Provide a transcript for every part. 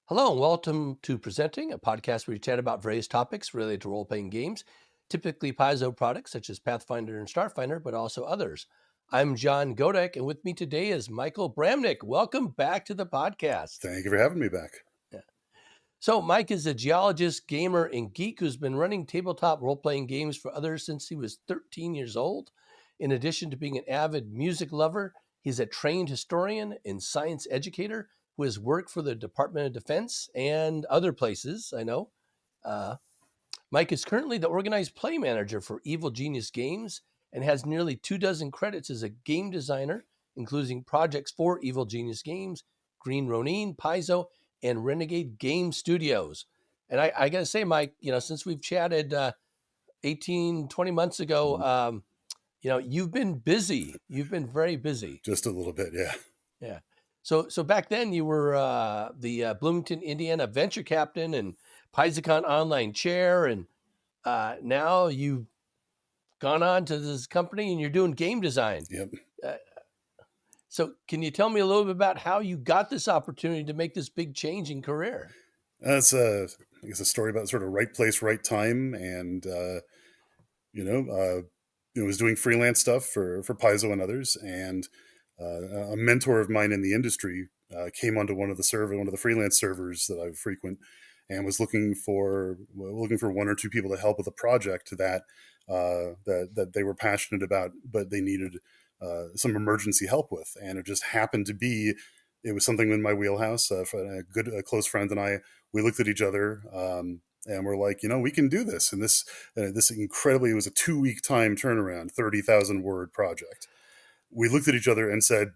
Hello and welcome to Presenting, a podcast where we chat about various topics related to role-playing games, typically Paizo products such as Pathfinder and Starfinder, but also others. I'm John Godek, and with me today is Michael Bramnik. Welcome back to the podcast. Thank you for having me back. Yeah. So, Mike is a geologist, gamer, and geek who's been running tabletop role-playing games for others since he was 13 years old. In addition to being an avid music lover, he's a trained historian and science educator who has worked for the Department of Defense and other places, I know. Uh, Mike is currently the organized play manager for Evil Genius Games and has nearly 24 credits as a game designer, including projects for Evil Genius Games, Green Ronin, Paizo, and Renegade Game Studios. And I got to say, Mike, since we've chatted 18, 20 months ago, you've been busy. You've been very busy. Just a little bit, yeah. Yeah. So back then you were the Bloomington, Indiana venture captain and PaizoCon online chair, and now you've gone on to this company and you're doing game design. Yep. Uh, so can you tell me a little bit about how you got this opportunity to make this big change in career? That's I guess a story about sort of right place, right time, and you know, uh, was doing freelance stuff for Paizo and others, and a mentor of mine in the industry came onto one of the freelance servers that I frequent, and was looking for one or two people to help with a project that they were passionate about, but they needed some emergency help with, and it just happened to be. It was something in my wheelhouse. A close friend and I, we looked at each other, and we're like, we can do this. And this incredibly, it was a 2 week time turnaround, 30,000 word project. We looked at each other and said,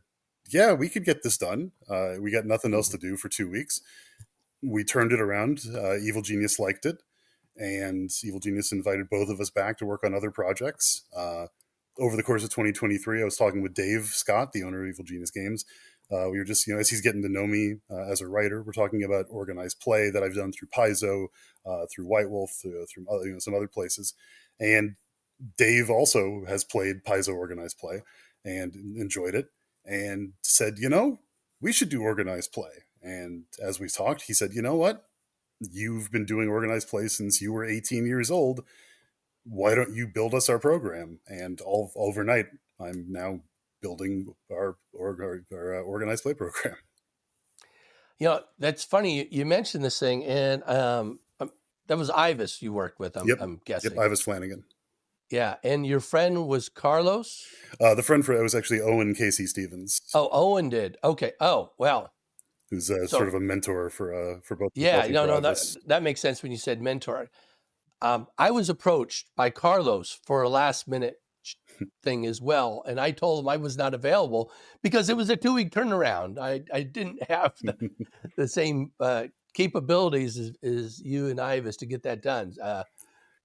yeah, we could get this done. We got nothing else to do for 2 weeks. We turned it around. Evil Genius liked it, and Evil Genius invited both of us back to work on other projects. Over the course of 2023, I was talking with Dave Scott, the owner of Evil Genius Games. We were just, as he's getting to know me as a writer, we're talking about organized play that I've done through Paizo, through White Wolf, through some other places. And Dave also has played Paizo organized play and enjoyed it, and said, we should do organized play. And as we talked, he said, you know what? You've been doing organized play since you were 18 years old. Why don't you build us our program? And all overnight, I'm now building our organized play program. That's funny. You mentioned this thing, and that was Ivis you worked with, Yep. I'm Yep. guessing. Ivis Flanagan. Yeah, and your friend was Carlos? The friend for it was actually Owen Casey Stevens, Oh, Owen did. Okay. Oh, well. who's sort So of a mentor for both yeah, myself and no, for no, Ivis. that makes sense when you said mentor. I was approached by Carlos for a last minute thing as well, and I told him I was not available because it was a 2 week turnaround. I didn't have the same capabilities as you and Ivis to get that done.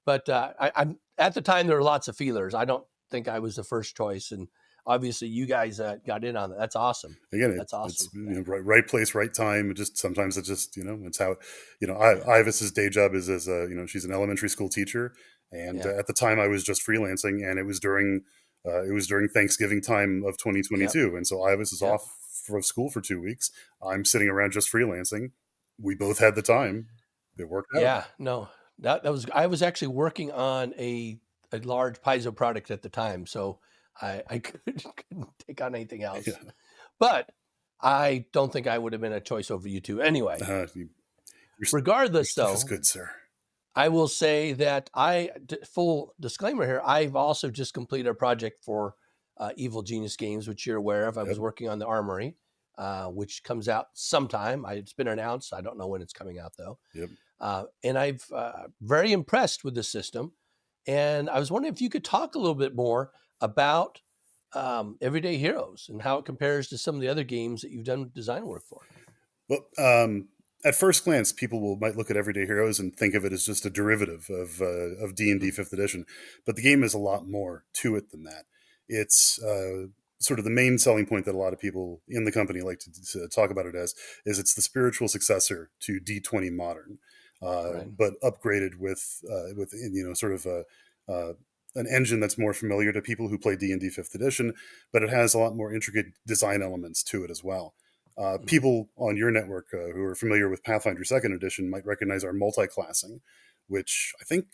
But I'm at the time there were lots of feelers. I don't think I was the first choice, and obviously you guys got in on that. That's awesome. Again, That's it's awesome. Yeah. right place, right time. It just sometimes it's just it's how Ivis's day job is as she's an elementary school teacher, and Yeah. at the time I was just freelancing, and it was during Thanksgiving time of Yep. 2022, and so Ivis is Yep. off from school for 2 weeks. I'm sitting around just freelancing. We both had the time. It worked out. Yeah. No, that was I was actually working on a large Paizo product at the time, so I couldn't take on anything else. Yeah. But I don't think I would have been a choice over you two anyway. Your, your Regardless, stuff is though, good, sir. I will say that full disclaimer here, I've also just completed a project for Evil Genius Games, which you're aware of. I Yep. was working on the Armory, which comes out sometime. It's been announced. I don't know when it's coming out, though. Yep. And I've very impressed with the system. And I was wondering if you could talk a little bit more about Everyday Heroes and how it compares to some of the other games that you've done design work for. Well, at first glance, might look at Everyday Heroes and think of it as just a derivative of D&D Mhm. Fifth Edition, but the game has a lot more to it than that. It's sort of the main selling point that a lot of people in the company like to talk about it as is it's the spiritual successor to D20 Modern, Right. but upgraded with sort of an engine that's more familiar to people who play D&D Fifth Edition, but it has a lot more intricate design elements to it as well. Mhm. People on your network who are familiar with Pathfinder Second Edition might recognize our multi-classing, which I think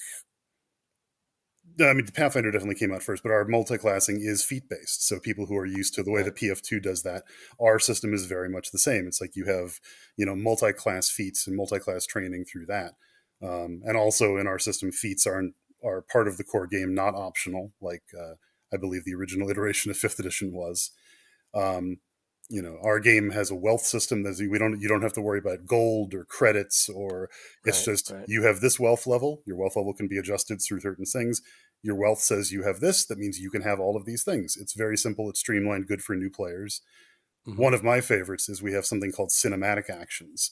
I mean, Pathfinder definitely came out first, but our multi-classing is feat-based. So people who are used to the way Right. that PF2 does that, our system is very much the same. It's like you have, multi-class feats and multi-class training through that. And also in our system, feats are part of the core game, not optional, like I believe the original iteration of fifth edition was. Um, our game has a wealth system that you don't have to worry about gold or credits, or it's Right. just Right. you have this wealth level. Your wealth level can be adjusted through certain things. Your wealth says you have this. That means you can have all of these things. It's very simple. It's streamlined, good for new players. Mhm. One of my favorites is we have something called cinematic actions.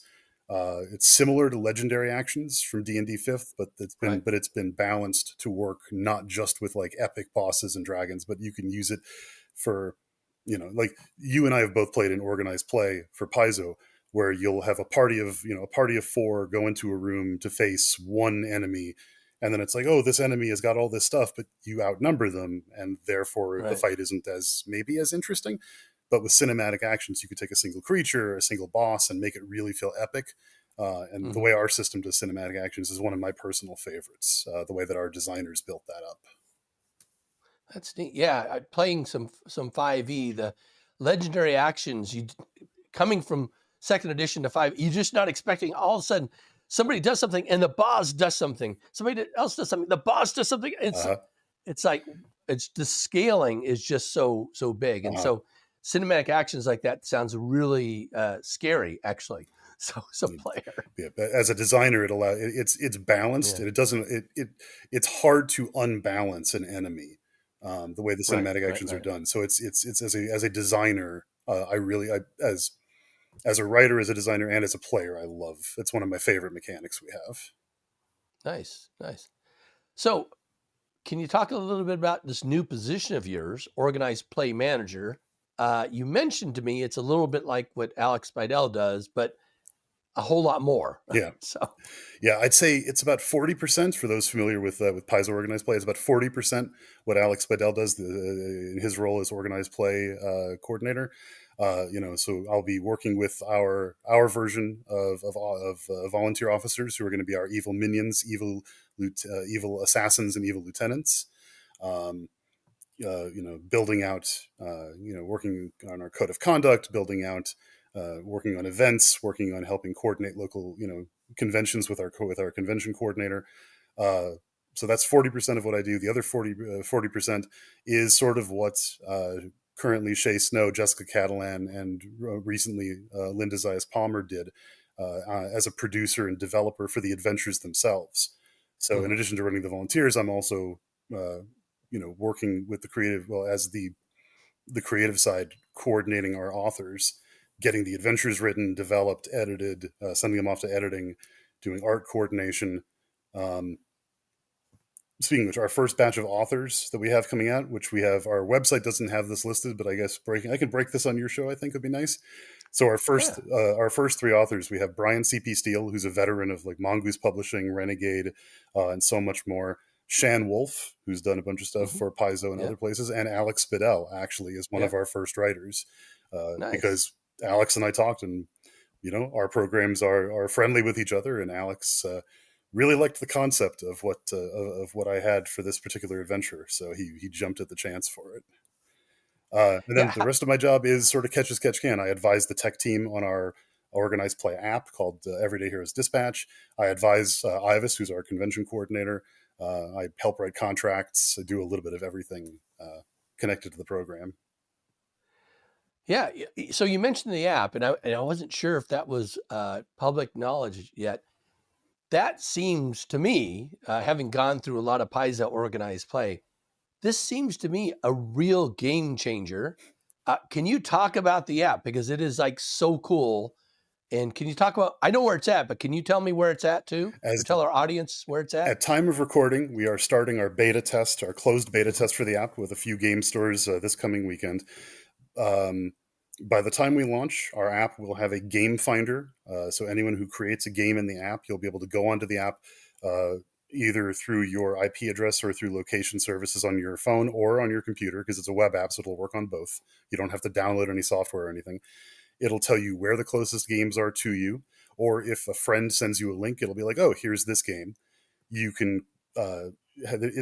It's similar to legendary actions from D&D Fifth, but Right. it's been balanced to work not just with like epic bosses and dragons, but you can use it for like you and I have both played in organized play for Paizo, where you'll have a party of four go into a room to face one enemy, and then it's like, oh, this enemy has got all this stuff, but you outnumber them, and therefore the Right. fight isn't as maybe as interesting. But with cinematic actions, you could take a single creature, a single boss, and make it really feel epic. And the Mhm. way our system does cinematic actions is one of my personal favorites. The way that our designers built that up. That's neat. Yeah, playing some 5e, the legendary actions coming from second edition to 5, you're just not expecting all of a sudden somebody does something and the boss does something. Somebody else does something, the boss does something. Uh-huh. It's like it's the scaling is just so big, and Uh-huh. so cinematic actions like that sounds really scary, actually. So player, Yeah, but as a designer, it's balanced yeah, and it doesn't it's hard to unbalance an enemy. The way the right, cinematic right, actions are right. done. So it's as a designer, as a writer, as a designer, and as a player, I love. It's one of my favorite mechanics we have. Nice, nice. So, can you talk a little bit about this new position of yours, organized play manager? You mentioned to me it's a little bit like what Alex Spidell does, but a whole lot more. Yeah, So, yeah, I'd say it's about 40% for those familiar with Paizo organized play. It's about 40% what Alex Spidell does in his role as organized play coordinator. So I'll be working with our version of volunteer officers who are going to be our evil minions, evil assassins, and evil lieutenants. Um, Building out, working on our code of conduct, building out, working on events, working on helping coordinate local, conventions with our convention coordinator. Uh, so that's 40% of what I do. The other 40% is sort of what currently Shay Snow, Jessica Catalan, and recently Linda Zayas Palmer did as a producer and developer for the adventures themselves. So in mhm, addition to running the volunteers, I'm also uh, working with the creative, well, as the creative side, coordinating our authors, getting the adventures written, developed, edited, sending them off to editing, doing art coordination. Um, Speaking of which, our first batch of authors that we have coming out, which we have, our website doesn't have this listed, but I guess I could break this on your show. I think would be nice. So yeah, our first three authors, we have Brian C.P. Steele, who's a veteran of like Mongoose Publishing, Renegade, and so much more. Shan Wolf, who's done a bunch of stuff mhm, for Paizo and yeah, other places, and Alex Spidell actually is one yeah, of our first writers, nice. because Alex and I talked, and our programs are friendly with each other, and Alex really liked the concept of what I had for this particular adventure, so he jumped at the chance for it. And then Yeah, the rest of my job is sort of catch as catch can. I advise the tech team on our organized play app called Everyday Heroes Dispatch. I advise Ivis, who's our convention coordinator. I help write contracts. I do a little bit of everything connected to the program. yeah. So you mentioned the app, and I wasn't sure if that was public knowledge yet. That seems to me, having gone through a lot of Paiza organized play, this seems to me a real game changer. Can you talk about the app because it is like so cool? And can you talk about? I know where it's at, but can you tell me where it's at too, or As tell our audience where it's at? At time of recording, we are starting our beta test, our closed beta test for the app with a few game stores this coming weekend. Um, by the time we launch, our app will have a game finder. So anyone who creates a game in the app, you'll be able to go onto the app uh, either through your IP address or through location services on your phone or on your computer, because it's a web app, so it'll work on both. You don't have to download any software or anything. it'll tell you where the closest games are to you. Or if a friend sends you a link, it'll be like, oh, here's this game. You can,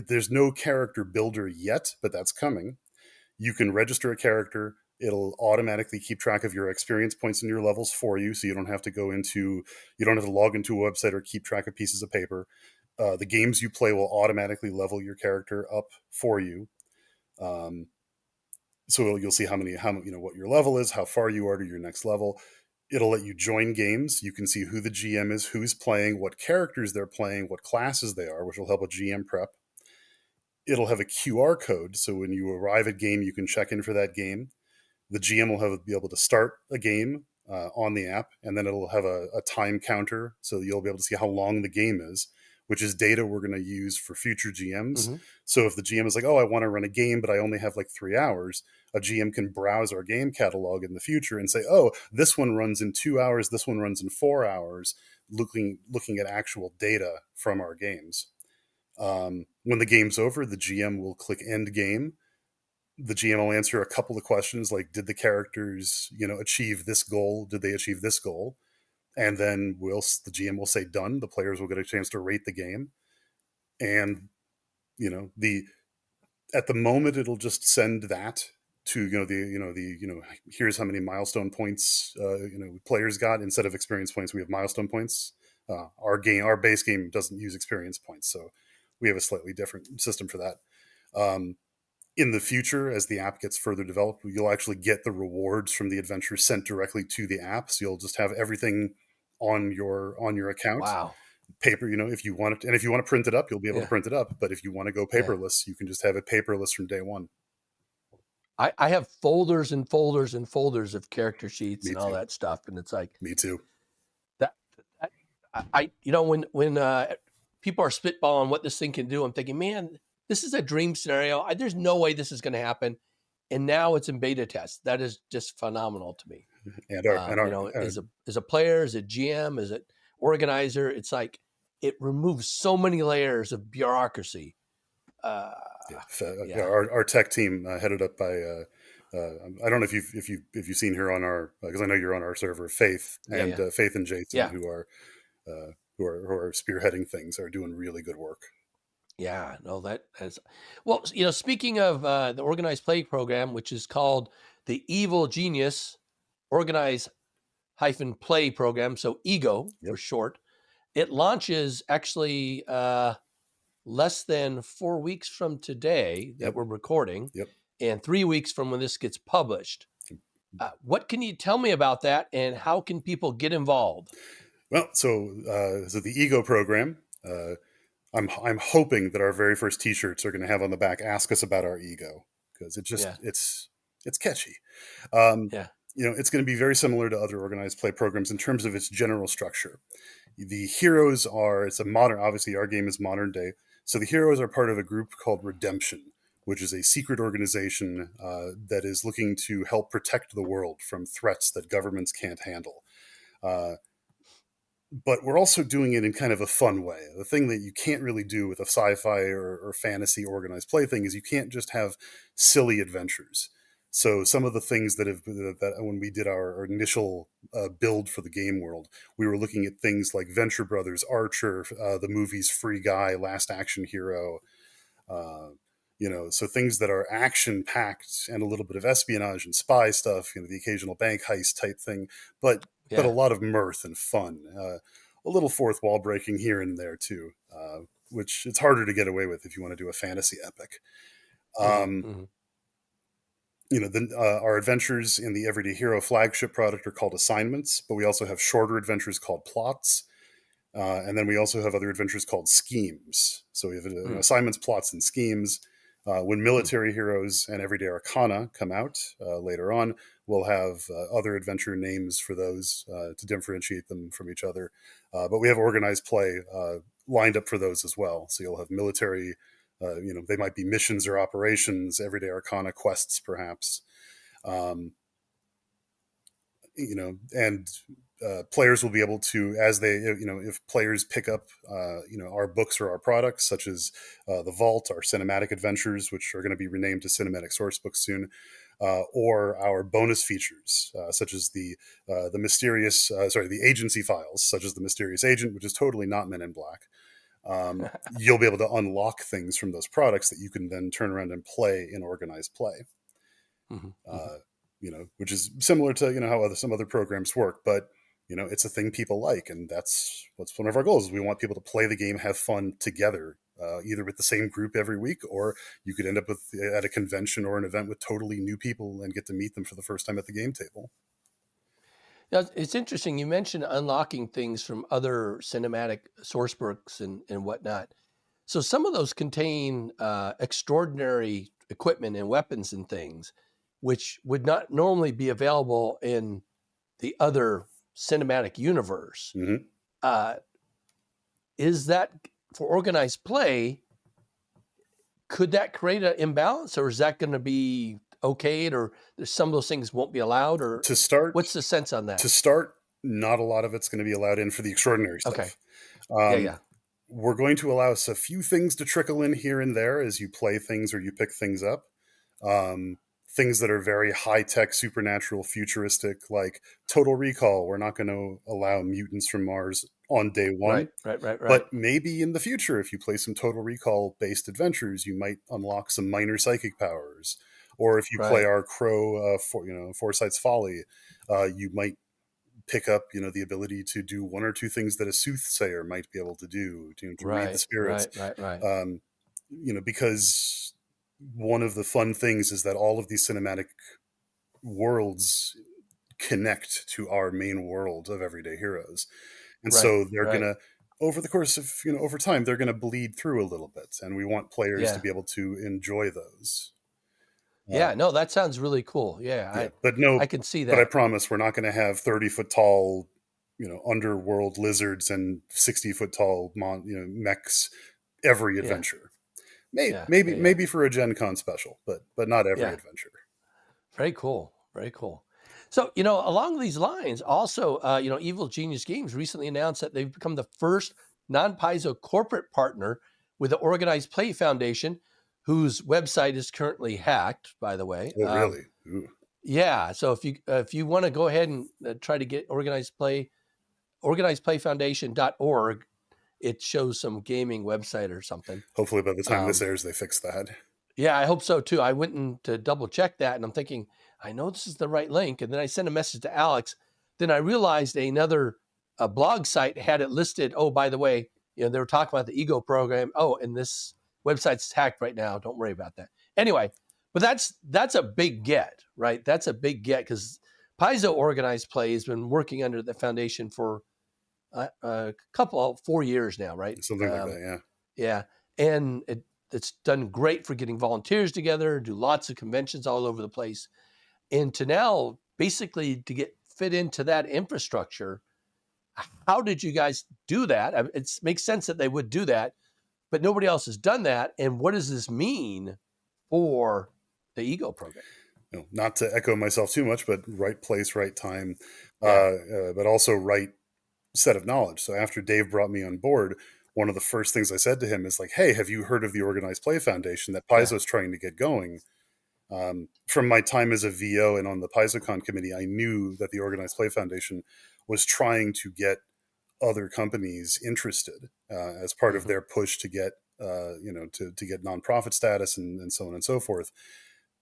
there's no character builder yet, but that's coming. You can register a character. It'll automatically keep track of your experience points and your levels for you, so you don't have to you don't have to log into a website or keep track of pieces of paper. The games you play will automatically level your character up for you. Um, so you'll see what your level is, how far you are to your next level. It'll let you join games. You can see who the GM is, who's playing, what characters they're playing, what classes they are, which will help with GM prep. It'll have a QR code, so when you arrive at game, you can check in for that game. The GM will be able to start a game on the app, and then it'll have a time counter, so you'll be able to see how long the game is, which is data we're going to use for future GMs. Hmm. So if the GM is like, "Oh, I want to run a game, but I only have like 3 hours," a GM can browse our game catalog in the future and say, "Oh, this one runs in 2 hours. This one runs in 4 hours." Looking at actual data from our games. When the game's over, the GM will click end game. The GM will answer a couple of questions like, did the characters, achieve this goal? Did they achieve this goal? And then the GM will say done. The players will get a chance to rate the game. And, the at the moment it'll just send that to, here's how many milestone points players got. Instead of experience points, we have milestone points. Our base game doesn't use experience points, so we have a slightly different system for that. In the future, as the app gets further developed, you'll actually get the rewards from the adventure sent directly to the app. So you'll just have everything on your account. Wow. Paper, if you want it, and if you want to print it up, you'll be able to Yeah. print it up. But if you want to go Yeah. paperless, you can just have it paperless from day one. I have folders and folders and folders of character sheets Me and all too. that stuff. And it's like Me too. that, that when people are spitballing what this thing can do, I'm thinking, man, this is a dream scenario. There's no way this is going to happen. And now it's in beta test. That is just phenomenal to me. And our and our As a player, as a GM, as an organizer, it's like it removes so many layers of bureaucracy. Uh, yeah, yeah, our tech team headed up by I don't know if you've seen her on our, because I know you're on our server, yeah, yeah, Faith and Jason, yeah, uh, who are spearheading things, are doing really good work. yeah. No, that's well. Speaking of the organized play program, which is called the Evil Genius Organize Play Program, so EGO for Yep. short. It launches actually less than 4 weeks from today that Yep. we're recording, Yep. and 3 weeks from when this gets published. What can you tell me about that, and how can people get involved? Well, so the Ego program. I'm hoping that our very first T-shirts are going to have on the back "Ask us about our ego," because Yeah, it's catchy. Um, yeah, it's going to be very similar to other organized play programs in terms of its general structure. The heroes are it's a modern. Obviously, our game is modern day, so the heroes are part of a group called Redemption, which is a secret organization that is looking to help protect the world from threats that governments can't handle. Uh, but we're also doing it in kind of a fun way. The thing that you can't really do with a sci-fi or fantasy organized play thing is you can't just have silly adventures. So some of the things that when we did our initial build for the game world, we were looking at things like Venture Brothers, Archer, the movies Free Guy, Last Action Hero, uh, so things that are action packed and a little bit of espionage and spy stuff, the occasional bank heist type thing, but a yeah. lot of mirth and fun, a little fourth wall breaking here and there too, which it's harder to get away with if you want to do a fantasy epic. Hmm. Um, Hmm. our adventures in the Everyday Hero flagship product are called assignments, but we also have shorter adventures called plots. And then we also have other adventures called schemes. So we have Hmm. assignments, plots, and schemes. When Hmm. military heroes and everyday arcana come out later on, we'll have other adventure names for those to differentiate them from each other. But we have organized play lined up for those as well. So you'll have military, they might be missions or operations, everyday arcana quests, perhaps. Um, and players will be able to, as they, if players pick up our books or our products, such as the Vault, our cinematic adventures, which are going to be renamed to cinematic source books soon. or our bonus features, such as the agency files, such as the mysterious agent, which is totally not Men in Black. You'll be able to unlock things from those products that you can then turn around and play in organized play. Mhm, mhm. Uh, which is similar to how some other programs work, but it's a thing people like, and that's what's one of our goals. Is we want people to play the game, have fun together, either with the same group every week, or you could end up with at a convention or an event with totally new people and get to meet them for the first time at the game table. Now, it's interesting. You mentioned unlocking things from other cinematic source books and whatnot. So some of those contain extraordinary equipment and weapons and things, which would not normally be available in the other cinematic universe. Hmm. Uh, is that for organized play? Could that create an imbalance, or is that going to be okayed, or some of those things won't be allowed, or To start, what's the sense on that? to start, not a lot of it's going to be allowed in for the extraordinary Okay. stuff. Yeah, Um, yeah. we're going to allow us a few things to trickle in here and there as you play things or you pick things up. Um, things that are very high tech, supernatural, futuristic, like Total Recall. We're not going to allow mutants from Mars on day one. Right, right, right, right, But maybe in the future, if you play some Total Recall based adventures, you might unlock some minor psychic powers. Or if you play right, our Crow, Foresight's Folly, you might pick up, the ability to do one or two things that a soothsayer might be able to do, to read the right, spirits. right, right, right, Um, because one of the fun things is that all of these cinematic worlds connect to our main world of everyday heroes. And right, so they're going right. to, over the course of, over time, they're going to bleed through a little bit. And we want players to Yeah, be able to enjoy those. Uh, yeah. No, that sounds really cool. Yeah, yeah. I, But no, I can see but I that. promise we're not going to have 30-foot tall, underworld lizards and 60-foot tall, mechs every Yeah, adventure. Maybe, yeah, maybe, yeah, yeah, maybe for a Gen Con special, but not every yeah. adventure. Very cool. Very cool. So, along these lines, also, Evil Genius Games recently announced that they've become the first non-Paizo corporate partner with the Organized Play Foundation, whose website is currently hacked, by the way. Oh, really? Ooh. Yeah. So if you want to go ahead and try to get organizedplayfoundation.org, it shows some gaming website or something. Hopefully, by the time this Um, airs, they fix that. Yeah, I hope so too. I went in to double check that and I'm thinking, I know this is the right link. And then I sent a message to Alex. Then I realized another blog site had it listed. Oh, by the way, they were talking about the ego program. Oh, and this website's hacked right now. Don't worry about that. Anyway, but that's a big get, right? That's a big get because Paizo Organized Play has been working under the foundation for a couple, 4 years now, right? Something like that. Yeah. Yeah, and it's done great for getting volunteers together, do lots of conventions all over the place, and to now basically to get fit into that infrastructure. How did you guys do that? It makes sense that they would do that, but nobody else has done that. And what does this mean for the Ego program? Not to echo myself too much, but right place, right time, Yeah, but also right set of knowledge. So after Dave brought me on board, one of the first things I said to him is like, "Hey, have you heard of the Organized Play Foundation that yeah, Paizo's trying to get going?" From my time as a VO and on the PaizoCon committee, I knew that the Organized Play Foundation was trying to get other companies interested as part of hmm, their push to get to get nonprofit status and so on and so forth.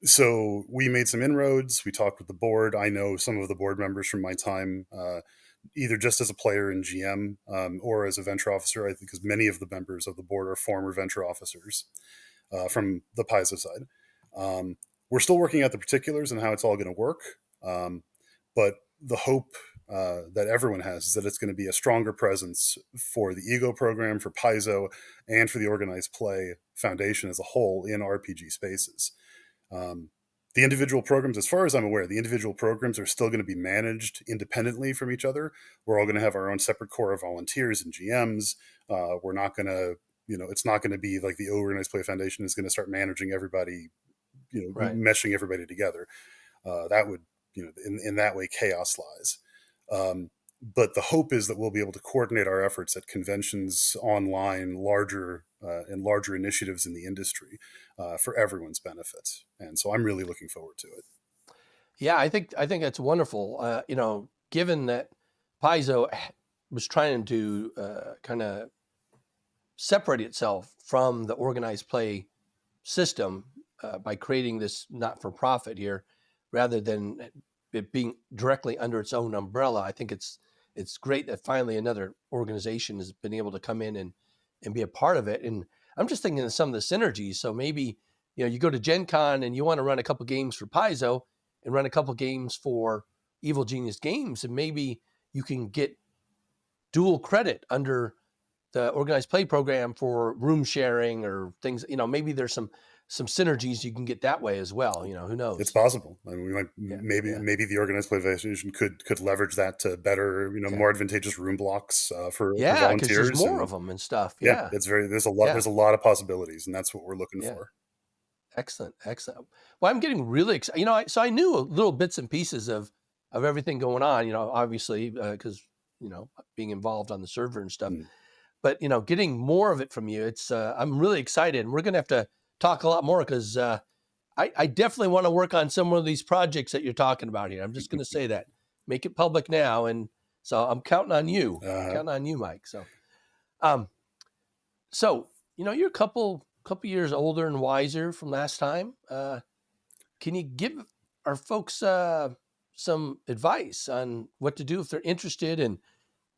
So we made some inroads. We talked with the board. I know some of the board members from my time, either just as a player in GM or as a venture officer. I think because many of the members of the board are former venture officers from the Paizo side. We're still working out the particulars and how it's all going to work. But the hope that everyone has is that it's going to be a stronger presence for the Ego program, for Paizo, and for the Organized Play Foundation as a whole in RPG spaces. Um, the individual programs, as far as I'm aware, the individual programs are still going to be managed independently from each other. We're all going to have our own separate core of volunteers and GMs. We're not going to, it's not going to be like the Organized Play Foundation is going to start managing everybody, right. meshing everybody together. That would, in that way, chaos lies. But the hope is that we'll be able to coordinate our efforts at conventions, online, larger and larger initiatives in the industry for everyone's benefit. And so I'm really looking forward to it. Yeah, I think that's wonderful. Given that Paizo was trying to kind of separate itself from the organized play system by creating this not-for-profit here, rather than it being directly under its own umbrella. I think it's great that finally another organization has been able to come in and be a part of it. And I'm just thinking of some of the synergies. So maybe you go to Gen Con and you want to run a couple games for Paizo and run a couple games for Evil Genius Games, and maybe you can get dual credit under the organized play program for room sharing or things. Maybe there's some synergies you can get that way as well. Who It's knows? possible. I mean, we might Yeah, maybe yeah, maybe the organized play association could leverage that to better, yeah, more advantageous room blocks for yeah. Because there's volunteers. more And of them and stuff. yeah, Yeah, there's yeah, a lot of possibilities, and that's what we're looking yeah. for. Excellent, excellent. Well, I'm getting really excited. So I knew little bits and pieces of everything going on. Obviously because being involved on the server and stuff. Mm. But getting more of it from you, it's I'm really excited, and we're gonna have to talk a lot more because I definitely want to work on some of these projects that you're talking about here. I'm just going to say that, make it public now, and so I'm counting on you, Uh, counting on you, Mike. Um, so you're a couple years older and wiser from last time. Can you give our folks some advice on what to do if they're interested in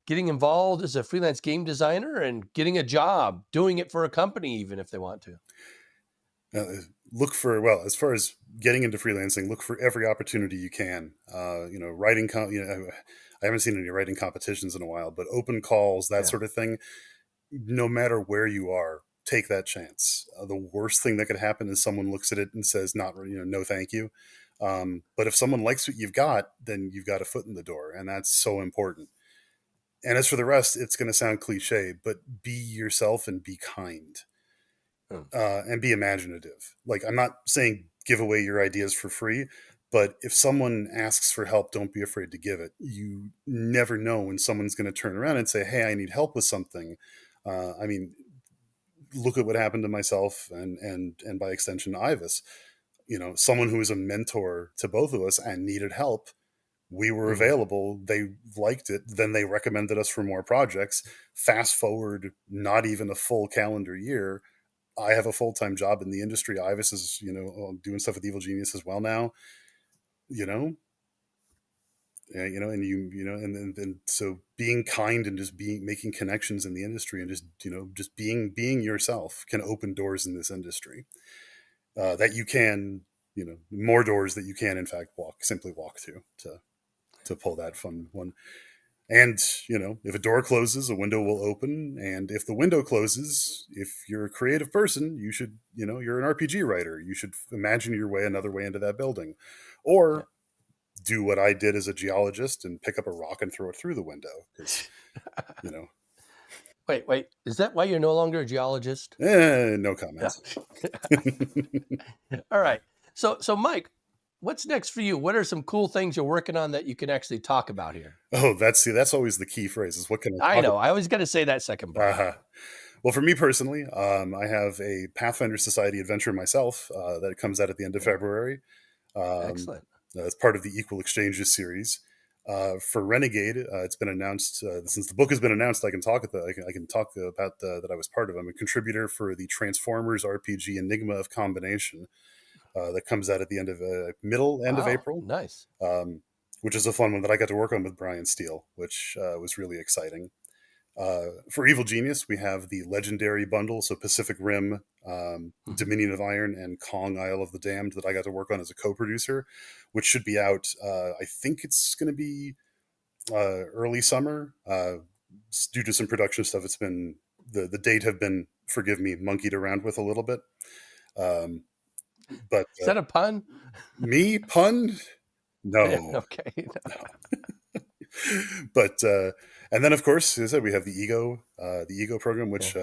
getting involved as a freelance game designer and getting a job, doing it for a company, even if they want to? uh, Look for, well, as far as getting into freelancing, look for every opportunity you can. Writing. I haven't seen any writing competitions in a while, but open calls, that Yeah. sort of thing. No matter where you are, take that chance. The worst thing that could happen is someone looks at it and says, "Not, no, thank you." But if someone likes what you've got, then you've got a foot in the door, and that's so important. And as for the rest, it's going to sound cliche, but be yourself and be kind, Hmm. and be imaginative. Like, I'm not saying give away your ideas for free, but if someone asks for help, don't be afraid to give it. You never know when someone's going to turn around and say, "Hey, I need help with something." I mean, look at what happened to myself and by extension Ivis. Someone who was a mentor to both of us and needed help. We were Hmm. available. They liked it. Then they recommended us for more projects. Fast forward, not even a full calendar year. I have a full time job in the industry. Ivis is, doing stuff with Evil Genius as well now. You know, and and so being kind and just being making connections in the industry and just being yourself can open doors in this industry that you can, more doors that you can in fact simply walk to pull that fun one. And if a door closes, a window will open. And if the window closes, if you're a creative person, you should, you're an RPG writer, you should imagine your way another way into that building, Yeah. or do what I did as a geologist and pick up a rock and throw it through the window. Because you know Wait. Is that why you're no longer a geologist? no Yeah. comments. All right. So Mike, what's next for you? What are some cool things you're working on that you can actually talk about here? Oh, that's always the key phrase, is what can I I talk know. I always got to say that second about. part. Uh-huh. Well, for me personally, I have a Pathfinder Society adventure myself that comes out at the end of Yeah. February. Um, Excellent. as part of the Equal Exchanges series. For Renegade, it's been announced, since the book has been announced. I can talk about that I was part of. I'm a contributor for the Transformers RPG Enigma of Combination that comes out at the middle end of Wow. April, Nice. um, which is a fun one that I got to work on with Brian Steele, which was really exciting. For Evil Genius, we have the Legendary bundle, so Pacific Rim, Hmm. Dominion of Iron, and Kong Isle of the Damned, that I got to work on as a co-producer, which should be out. I think it's going to be early summer. Due to some production stuff, it's been the date have been, forgive me, monkeyed around with a little bit. Um, but Is that a pun? me pun? Yeah. No, Okay. but and then of course, as I said, we have the Ego program, Yeah. which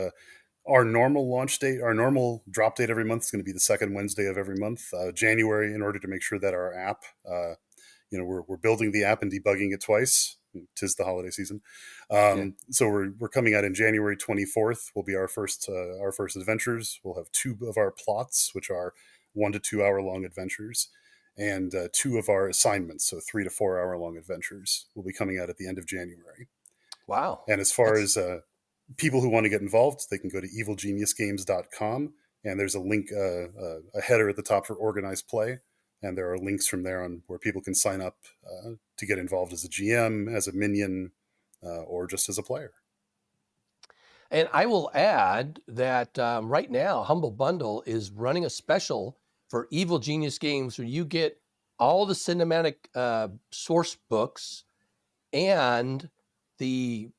our normal launch date, our normal drop date every month is going to be the second Wednesday of every month. January, in order to make sure that our app, we're building the app and debugging it twice. 'Tis the holiday season, Yeah. so we're coming out in January 24th. Will be our first adventures. We'll have two of our plots, which are 1 to 2 hour long adventures. and two of our assignments, so 3 to 4 hour long adventures, will be coming out at the end of January. Wow. And as far That's as people who want to get involved, they can go to evilgeniusgames.com, and there's a link, a header at the top for organized play, and there are links from there on where people can sign up to get involved as a GM, as a minion, or just as a player. And I will add that right now, Humble Bundle is running a special for Evil Genius Games where you get all the cinematic source books and the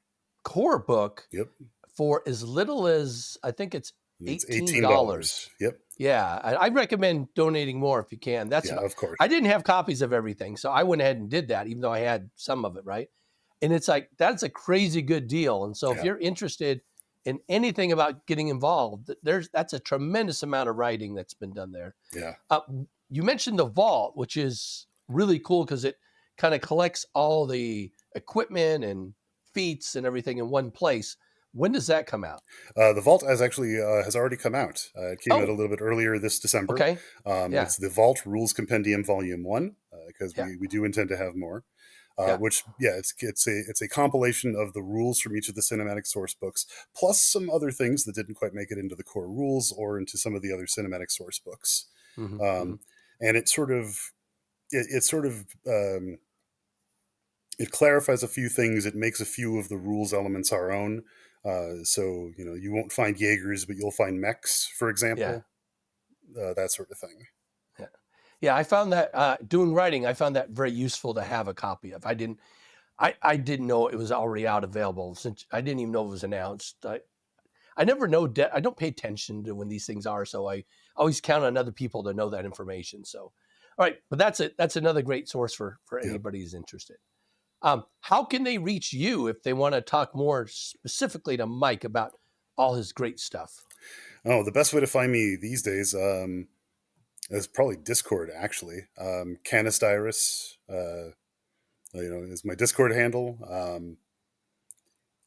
core book Yep, for as little as I think it's it's $18. $18. Yep, Yeah, I recommend donating more if you can. yeah, of course. I didn't have copies of everything, so I went ahead and did that, even though I had some of it, right? And it's like that's a crazy good deal. And so if Yeah, you're interested in anything about getting involved, that's a tremendous amount of writing that's been done there. yeah. Uh, you mentioned the vault, which is really cool because it kind of collects all the equipment and feats and everything in one place. When does that come out? The Vault has already come out. It came out a Oh, little bit earlier this December. okay. Yeah, It's the Vault Rules Compendium Volume One, because yeah, we do intend to have more. yeah. Which, yeah, it's a compilation of the rules from each of the cinematic source books, plus some other things that didn't quite make it into the core rules or into some of the other cinematic source books. Hmm, hmm. Um, and it sort of it clarifies a few things. It makes a few of the rules elements our own. So you won't find Jaegers, but you'll find mechs, for Yeah, example, that sort of thing. yeah, yeah. I found that doing writing, I found that very useful to have a copy of. I didn't know it was already out available since I didn't even know it was announced. I never know. I don't pay attention to when these things are, so I always count on other people to know that information. So, all right, but that's it. That's another great source for Yeah. anybody who's interested. How can they reach you if they want to talk more specifically to Mike about all his great stuff? Oh, the best way to find me these days is probably Discord. Actually, Canis Dirus, is my Discord handle.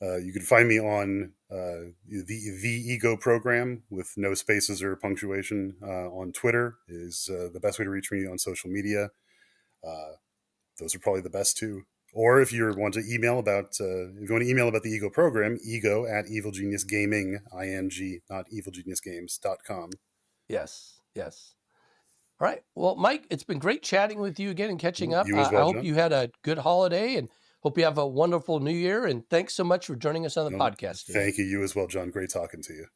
You can find me on the Ego Program with no spaces or punctuation on Twitter. Is the best way to reach me on social media. Uh, those are probably the best two. Or if you want to email about the Ego Program, ego at evilgeniusgaming, ing, not evilgeniusgames.com. Yes, yes. All right. Well, Mike, it's been great chatting with you again and catching up. You as I well, hope John. you had a good holiday and hope you have a wonderful new year. And thanks so much for joining us on the No, podcast today. thank you. You as well, John. Great talking to you.